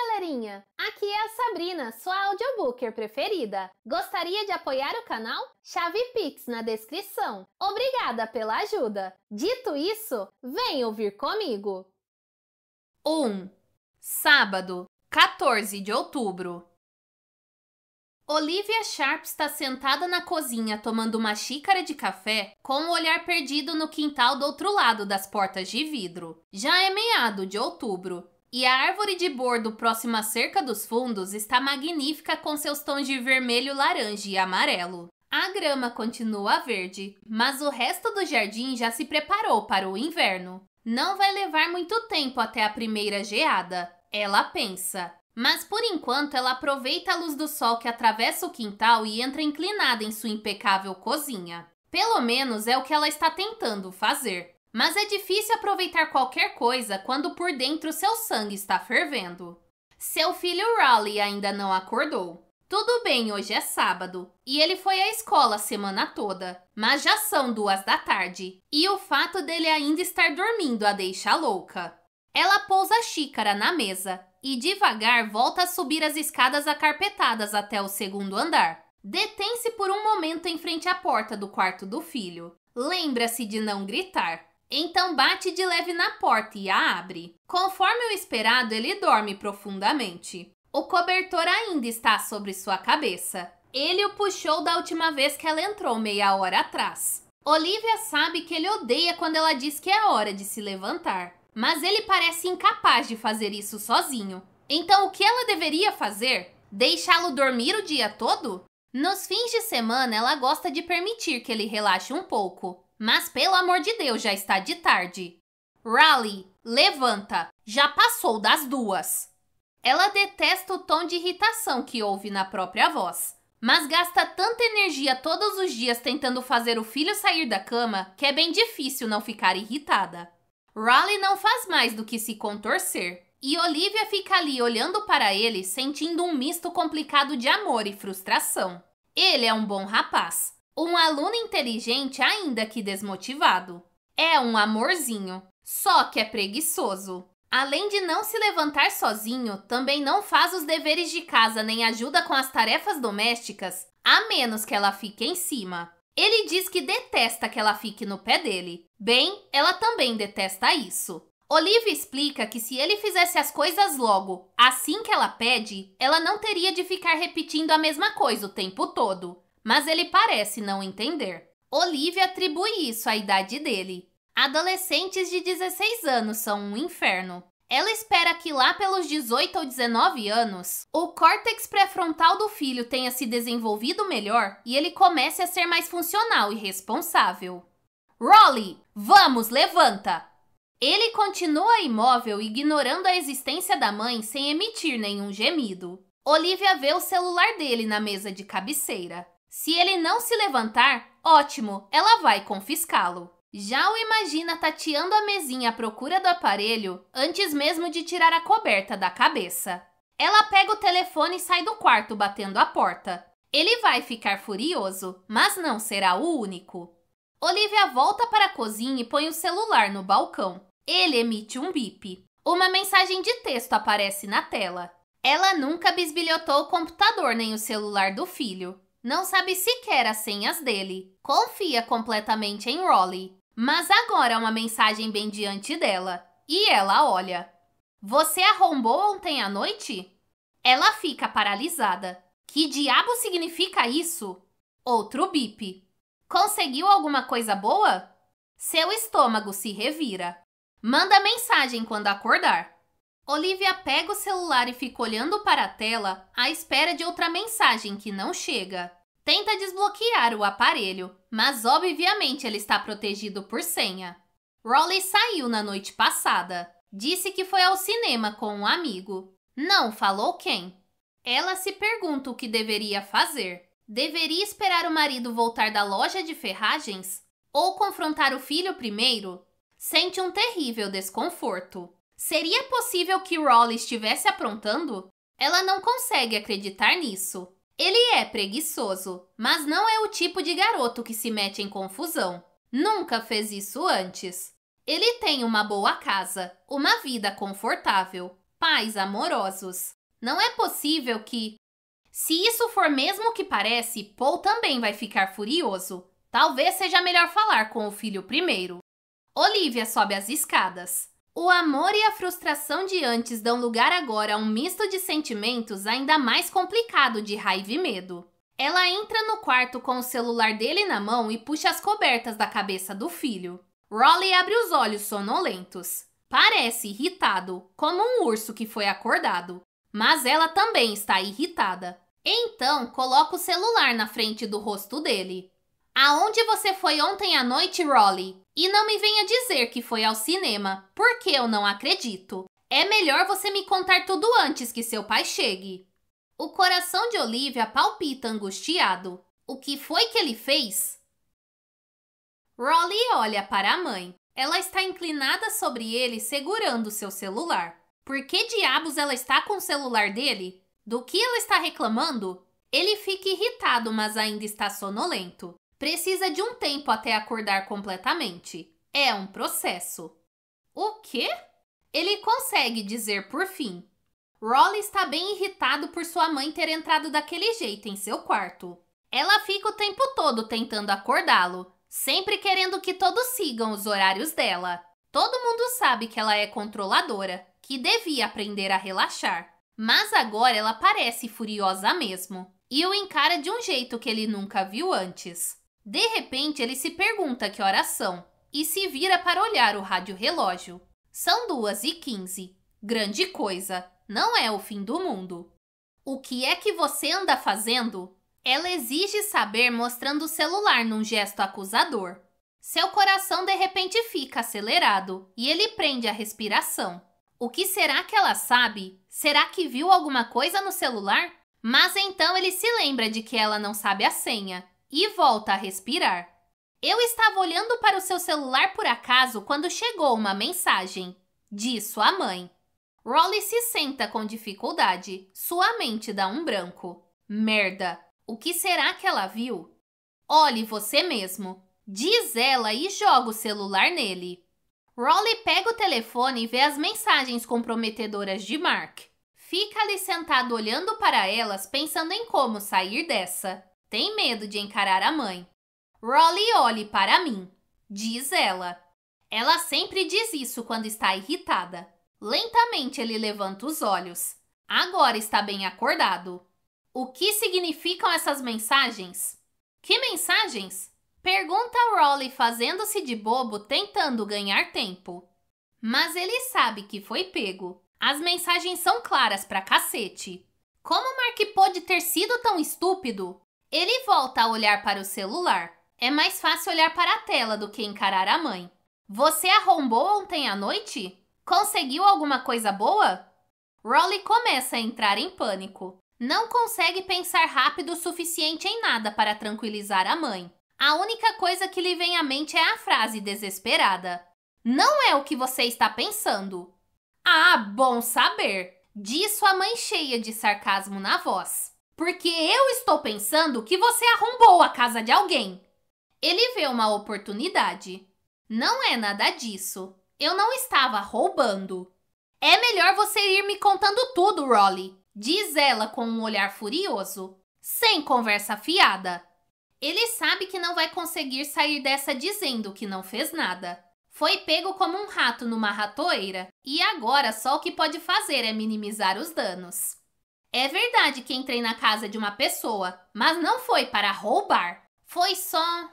galerinha! Aqui é a Sabrina, sua audiobooker preferida. Gostaria de apoiar o canal? Chave Pix na descrição. Obrigada pela ajuda. Dito isso, vem ouvir comigo. 1. Sábado, 14 de outubro. Olivia Sharp está sentada na cozinha tomando uma xícara de café com o olhar perdido no quintal do outro lado das portas de vidro. Já é meado de outubro e a árvore de bordo próxima à cerca dos fundos está magnífica com seus tons de vermelho, laranja e amarelo. A grama continua verde, mas o resto do jardim já se preparou para o inverno. Não vai levar muito tempo até a primeira geada, ela pensa. Mas por enquanto ela aproveita a luz do sol que atravessa o quintal e entra inclinada em sua impecável cozinha. Pelo menos é o que ela está tentando fazer. Mas é difícil aproveitar qualquer coisa quando por dentro seu sangue está fervendo. Seu filho Raleigh ainda não acordou. Tudo bem, hoje é sábado e ele foi à escola a semana toda, mas já são 2 da tarde e o fato dele ainda estar dormindo a deixa louca. Ela pousa a xícara na mesa e devagar volta a subir as escadas acarpetadas até o 2º andar. Detém-se por um momento em frente à porta do quarto do filho. Lembra-se de não gritar. Então bate de leve na porta e a abre. Conforme o esperado, ele dorme profundamente. O cobertor ainda está sobre sua cabeça. Ele o puxou da última vez que ela entrou meia hora atrás. Olivia sabe que ele odeia quando ela diz que é hora de se levantar. Mas ele parece incapaz de fazer isso sozinho. Então o que ela deveria fazer? Deixá-lo dormir o dia todo? Nos fins de semana, ela gosta de permitir que ele relaxe um pouco. Mas pelo amor de Deus, já está de tarde. Raleigh, levanta! Já passou das 2. Ela detesta o tom de irritação que ouve na própria voz. Mas gasta tanta energia todos os dias tentando fazer o filho sair da cama que é bem difícil não ficar irritada. Raleigh não faz mais do que se contorcer, e Olivia fica ali olhando para ele, sentindo um misto complicado de amor e frustração. Ele é um bom rapaz, um aluno inteligente ainda que desmotivado. É um amorzinho, só que é preguiçoso. Além de não se levantar sozinho, também não faz os deveres de casa nem ajuda com as tarefas domésticas, a menos que ela fique em cima. Ele diz que detesta que ela fique no pé dele. Bem, ela também detesta isso. Olivia explica que se ele fizesse as coisas logo, assim que ela pede, ela não teria de ficar repetindo a mesma coisa o tempo todo. Mas ele parece não entender. Olivia atribui isso à idade dele. Adolescentes de 16 anos são um inferno. Ela espera que lá pelos 18 ou 19 anos, o córtex pré-frontal do filho tenha se desenvolvido melhor e ele comece a ser mais funcional e responsável. Raleigh, vamos, levanta! Ele continua imóvel, ignorando a existência da mãe sem emitir nenhum gemido. Olivia vê o celular dele na mesa de cabeceira. Se ele não se levantar, ótimo, ela vai confiscá-lo. Já o imagina tateando a mesinha à procura do aparelho antes mesmo de tirar a coberta da cabeça. Ela pega o telefone e sai do quarto batendo a porta. Ele vai ficar furioso, mas não será o único. Olivia volta para a cozinha e põe o celular no balcão. Ele emite um bip. Uma mensagem de texto aparece na tela. Ela nunca bisbilhotou o computador nem o celular do filho. Não sabe sequer as senhas dele. Confia completamente em Raleigh. Mas agora uma mensagem bem diante dela. E ela olha. Você arrombou ontem à noite? Ela fica paralisada. Que diabo significa isso? Outro bip. Conseguiu alguma coisa boa? Seu estômago se revira. Manda mensagem quando acordar. Olivia pega o celular e fica olhando para a tela à espera de outra mensagem que não chega. Tenta desbloquear o aparelho, mas obviamente ele está protegido por senha. Raleigh saiu na noite passada. Disse que foi ao cinema com um amigo. Não falou quem. Ela se pergunta o que deveria fazer. Deveria esperar o marido voltar da loja de ferragens? Ou confrontar o filho primeiro? Sente um terrível desconforto. Seria possível que Raleigh estivesse aprontando? Ela não consegue acreditar nisso. Ele é preguiçoso, mas não é o tipo de garoto que se mete em confusão. Nunca fez isso antes. Ele tem uma boa casa, uma vida confortável. pais amorosos. Não é possível que... Se isso for mesmo o que parece, Paul também vai ficar furioso. Talvez seja melhor falar com o filho primeiro. Olivia sobe as escadas. O amor e a frustração de antes dão lugar agora a um misto de sentimentos ainda mais complicado de raiva e medo. Ela entra no quarto com o celular dele na mão e puxa as cobertas da cabeça do filho. Rolly abre os olhos sonolentos. Parece irritado, como um urso que foi acordado. Mas ela também está irritada. Então, coloca o celular na frente do rosto dele. Aonde você foi ontem à noite, Rolly? E não me venha dizer que foi ao cinema, porque eu não acredito. É melhor você me contar tudo antes que seu pai chegue. O coração de Olivia palpita angustiado. O que foi que ele fez? Rolly olha para a mãe. Ela está inclinada sobre ele, segurando seu celular. Por que diabos ela está com o celular dele? Do que ela está reclamando? Ele fica irritado, mas ainda está sonolento. Precisa de um tempo até acordar completamente. É um processo. O quê? Ele consegue dizer por fim. Rolly está bem irritado por sua mãe ter entrado daquele jeito em seu quarto. Ela fica o tempo todo tentando acordá-lo, sempre querendo que todos sigam os horários dela. Todo mundo sabe que ela é controladora, que devia aprender a relaxar. Mas agora ela parece furiosa mesmo, e o encara de um jeito que ele nunca viu antes. De repente, ele se pergunta que horas são e se vira para olhar o rádio-relógio. São 2h15. Grande coisa, não é o fim do mundo. O que é que você anda fazendo? Ela exige saber, mostrando o celular num gesto acusador. Seu coração de repente fica acelerado e ele prende a respiração. O que será que ela sabe? Será que viu alguma coisa no celular? Mas então ele se lembra de que ela não sabe a senha. E volta a respirar. Eu estava olhando para o seu celular por acaso quando chegou uma mensagem. Diz sua mãe. Rolly se senta com dificuldade. Sua mente dá um branco. Merda! O que será que ela viu? Olhe você mesmo. Diz ela e joga o celular nele. Rolly pega o telefone e vê as mensagens comprometedoras de Mark. Fica ali sentado olhando para elas, pensando em como sair dessa. Tem medo de encarar a mãe. Rolly, olhe para mim, diz ela. Ela sempre diz isso quando está irritada. Lentamente ele levanta os olhos. Agora está bem acordado. O que significam essas mensagens? Que mensagens? Pergunta Rolly fazendo-se de bobo, tentando ganhar tempo. Mas ele sabe que foi pego. As mensagens são claras pra cacete. Como Mark pôde ter sido tão estúpido? Ele volta a olhar para o celular. É mais fácil olhar para a tela do que encarar a mãe. Você arrombou ontem à noite? Conseguiu alguma coisa boa? Rolly começa a entrar em pânico. Não consegue pensar rápido o suficiente em nada para tranquilizar a mãe. A única coisa que lhe vem à mente é a frase desesperada. Não é o que você está pensando. Ah, bom saber, diz sua mãe cheia de sarcasmo na voz. Porque eu estou pensando que você arrombou a casa de alguém. Ele vê uma oportunidade. Não é nada disso. Eu não estava roubando. É melhor você ir me contando tudo, Rolly, diz ela com um olhar furioso. Sem conversa fiada. Ele sabe que não vai conseguir sair dessa dizendo que não fez nada. Foi pego como um rato numa ratoeira e agora só o que pode fazer é minimizar os danos. É verdade que entrei na casa de uma pessoa, mas não foi para roubar. Foi só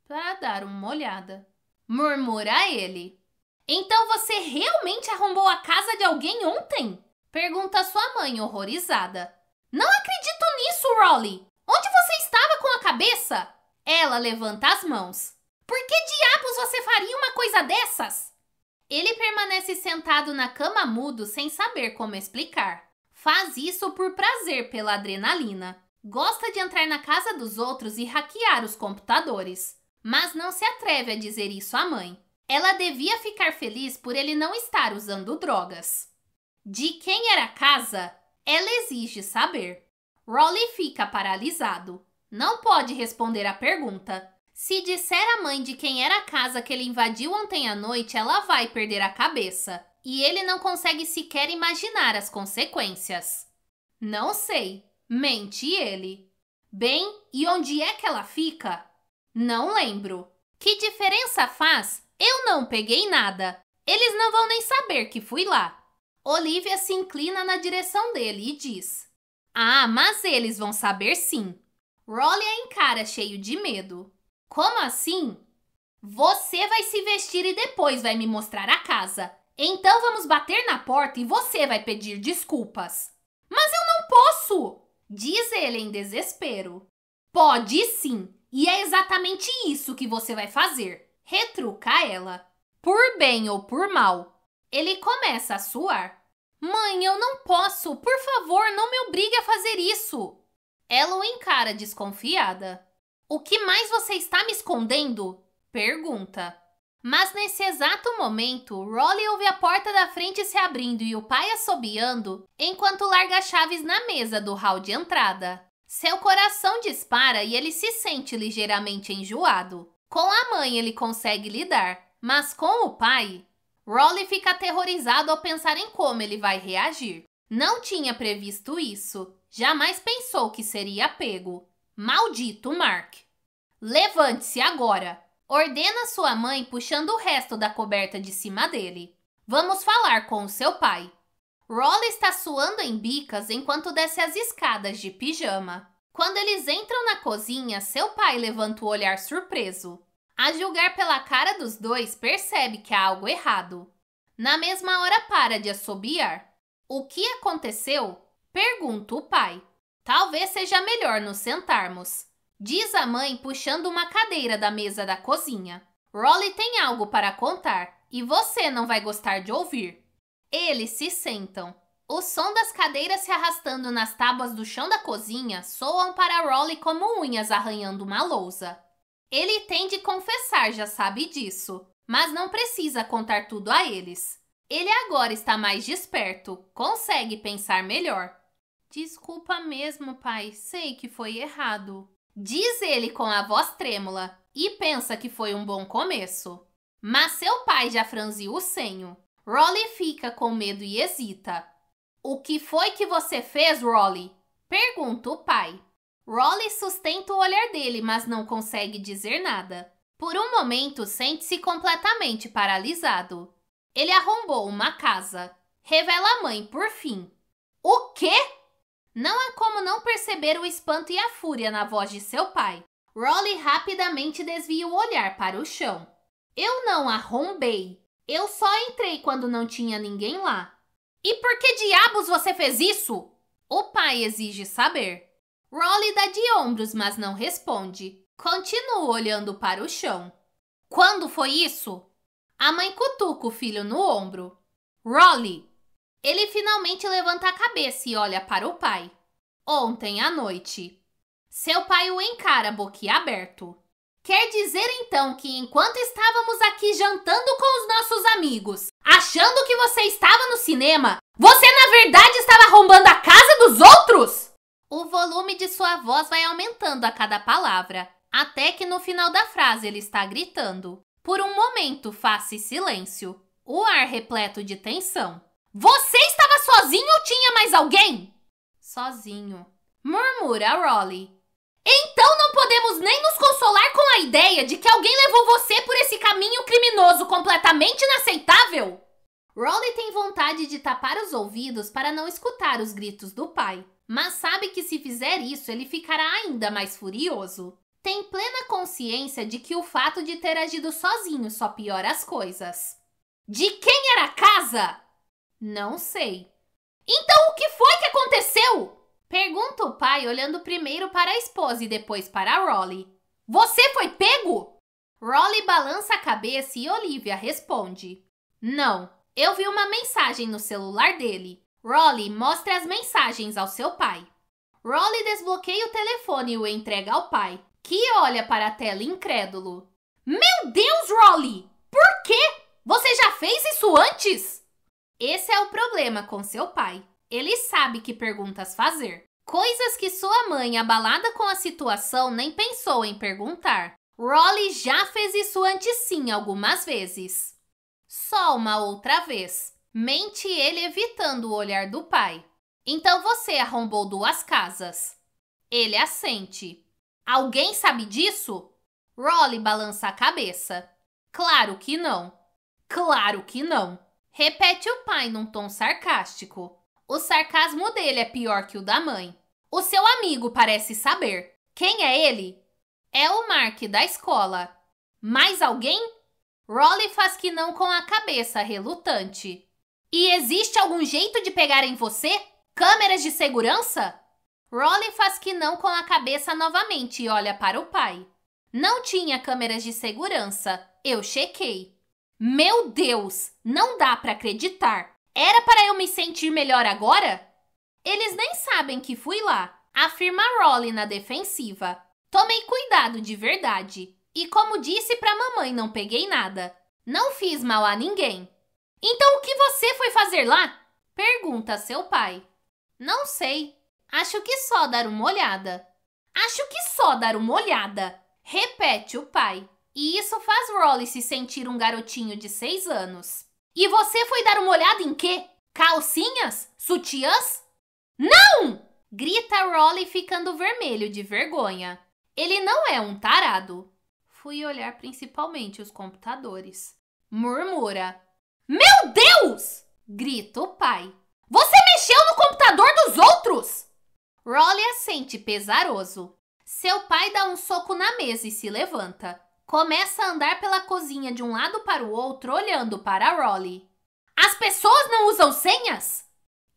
para dar uma olhada. Murmura ele. Então você realmente arrombou a casa de alguém ontem? Pergunta sua mãe horrorizada. Não acredito nisso, Rolly! Onde você estava com a cabeça? Ela levanta as mãos. Por que diabos você faria uma coisa dessas? Ele permanece sentado na cama mudo sem saber como explicar. Faz isso por prazer pela adrenalina. Gosta de entrar na casa dos outros e hackear os computadores. Mas não se atreve a dizer isso à mãe. Ela devia ficar feliz por ele não estar usando drogas. De quem era a casa? Ela exige saber. Rolly fica paralisado. Não pode responder a pergunta. Se disser à mãe de quem era a casa que ele invadiu ontem à noite, ela vai perder a cabeça. e ele não consegue sequer imaginar as consequências. Não sei, mente ele. Bem, e onde é que ela fica? Não lembro. Que diferença faz? Eu não peguei nada. Eles não vão nem saber que fui lá. Olivia se inclina na direção dele e diz: Ah, mas eles vão saber sim. Rolly a encara cheio de medo. Como assim? Você vai se vestir e depois vai me mostrar a casa. Então vamos bater na porta e você vai pedir desculpas. Mas eu não posso! Diz ele em desespero. Pode sim, e é exatamente isso que você vai fazer. Retruca ela. Por bem ou por mal. Ele começa a suar. Mãe, eu não posso. Por favor, não me obrigue a fazer isso. Ela o encara desconfiada. O que mais você está me escondendo? Pergunta. Mas nesse exato momento, Rolly ouve a porta da frente se abrindo e o pai assobiando, enquanto larga chaves na mesa do hall de entrada. Seu coração dispara e ele se sente ligeiramente enjoado. Com a mãe ele consegue lidar, mas com o pai... Rolly fica aterrorizado ao pensar em como ele vai reagir. Não tinha previsto isso. Jamais pensou que seria pego. Maldito Mark! Levante-se agora! Ordena sua mãe puxando o resto da coberta de cima dele. Vamos falar com o seu pai. Rolly está suando em bicas enquanto desce as escadas de pijama. Quando eles entram na cozinha, seu pai levanta o olhar surpreso. A julgar pela cara dos dois, percebe que há algo errado. Na mesma hora para de assobiar. O que aconteceu? Pergunta o pai. Talvez seja melhor nos sentarmos. Diz a mãe puxando uma cadeira da mesa da cozinha. Rolly tem algo para contar e você não vai gostar de ouvir. Eles se sentam. O som das cadeiras se arrastando nas tábuas do chão da cozinha soam para Rolly como unhas arranhando uma lousa. Ele tem de confessar, já sabe disso, mas não precisa contar tudo a eles. Ele agora está mais desperto, consegue pensar melhor. Desculpa mesmo, pai, sei que foi errado. Diz ele com a voz trêmula e pensa que foi um bom começo. Mas seu pai já franziu o senho. Rolly fica com medo e hesita. O que foi que você fez, Rolly? Pergunta o pai. Rolly sustenta o olhar dele, mas não consegue dizer nada. Por um momento, sente-se completamente paralisado. Ele arrombou uma casa. Revela a mãe por fim. O quê? Não há como não perceber o espanto e a fúria na voz de seu pai. Rolly rapidamente desvia o olhar para o chão. Eu não arrombei. Eu só entrei quando não tinha ninguém lá. E por que diabos você fez isso? O pai exige saber. Rolly dá de ombros, mas não responde. Continua olhando para o chão. Quando foi isso? A mãe cutuca o filho no ombro. Rolly! Ele finalmente levanta a cabeça e olha para o pai. Ontem à noite. Seu pai o encara boquiaberto. Quer dizer então que enquanto estávamos aqui jantando com os nossos amigos, achando que você estava no cinema, você na verdade estava arrombando a casa dos outros? O volume de sua voz vai aumentando a cada palavra, até que no final da frase ele está gritando. Por um momento faz-se silêncio, o ar repleto de tensão. Você estava sozinho ou tinha mais alguém? Sozinho, murmura Rolly. Então não podemos nem nos consolar com a ideia de que alguém levou você por esse caminho criminoso completamente inaceitável? Rolly tem vontade de tapar os ouvidos para não escutar os gritos do pai, mas sabe que se fizer isso ele ficará ainda mais furioso. Tem plena consciência de que o fato de ter agido sozinho só piora as coisas. De quem era a casa? Não sei. Então o que foi que aconteceu? Pergunta o pai olhando primeiro para a esposa e depois para Rolly. Você foi pego? Rolly balança a cabeça e Olivia responde. Não, eu vi uma mensagem no celular dele. Rolly mostra as mensagens ao seu pai. Rolly desbloqueia o telefone e o entrega ao pai, que olha para a tela incrédulo. Meu Deus, Rolly! Por quê? Você já fez isso antes? Esse é o problema com seu pai. Ele sabe que perguntas fazer. Coisas que sua mãe, abalada com a situação, nem pensou em perguntar. Rolly já fez isso antes sim algumas vezes. Só uma outra vez. Mente ele evitando o olhar do pai. Então você arrombou 2 casas. Ele assente. Alguém sabe disso? Rolly balança a cabeça. Claro que não. Claro que não. Repete o pai num tom sarcástico. O sarcasmo dele é pior que o da mãe. O seu amigo parece saber. Quem é ele? É o Mark da escola. Mais alguém? Rolly faz que não com a cabeça, relutante. E existe algum jeito de pegar em você? Câmeras de segurança? Rolly faz que não com a cabeça novamente e olha para o pai. Não tinha câmeras de segurança. Eu chequei. Meu Deus, não dá para acreditar. Era para eu me sentir melhor agora? Eles nem sabem que fui lá, afirma Rolly na defensiva. Tomei cuidado de verdade. E como disse pra mamãe, não peguei nada. Não fiz mal a ninguém. Então o que você foi fazer lá? Pergunta seu pai. Não sei. Acho que só dar uma olhada. Acho que só dar uma olhada. Repete o pai. E isso faz Rolly se sentir um garotinho de 6 anos. E você foi dar uma olhada em quê? Calcinhas? Sutiãs? Não! Grita Rolly ficando vermelho de vergonha. Ele não é um tarado. Fui olhar principalmente os computadores. Murmura. Meu Deus! Grita o pai. Você mexeu no computador dos outros? Rolly assente pesaroso. Seu pai dá um soco na mesa e se levanta. Começa a andar pela cozinha de um lado para o outro, olhando para Rolly. As pessoas não usam senhas?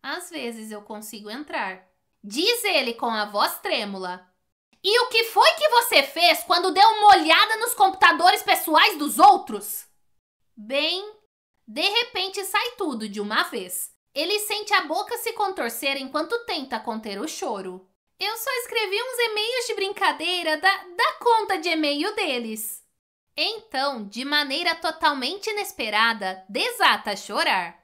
Às vezes eu consigo entrar. Diz ele com a voz trêmula. E o que foi que você fez quando deu uma olhada nos computadores pessoais dos outros? Bem, de repente sai tudo de uma vez. Ele sente a boca se contorcer enquanto tenta conter o choro. Eu só escrevi uns e-mails de brincadeira da conta de e-mail deles. Então, de maneira totalmente inesperada, desata a chorar.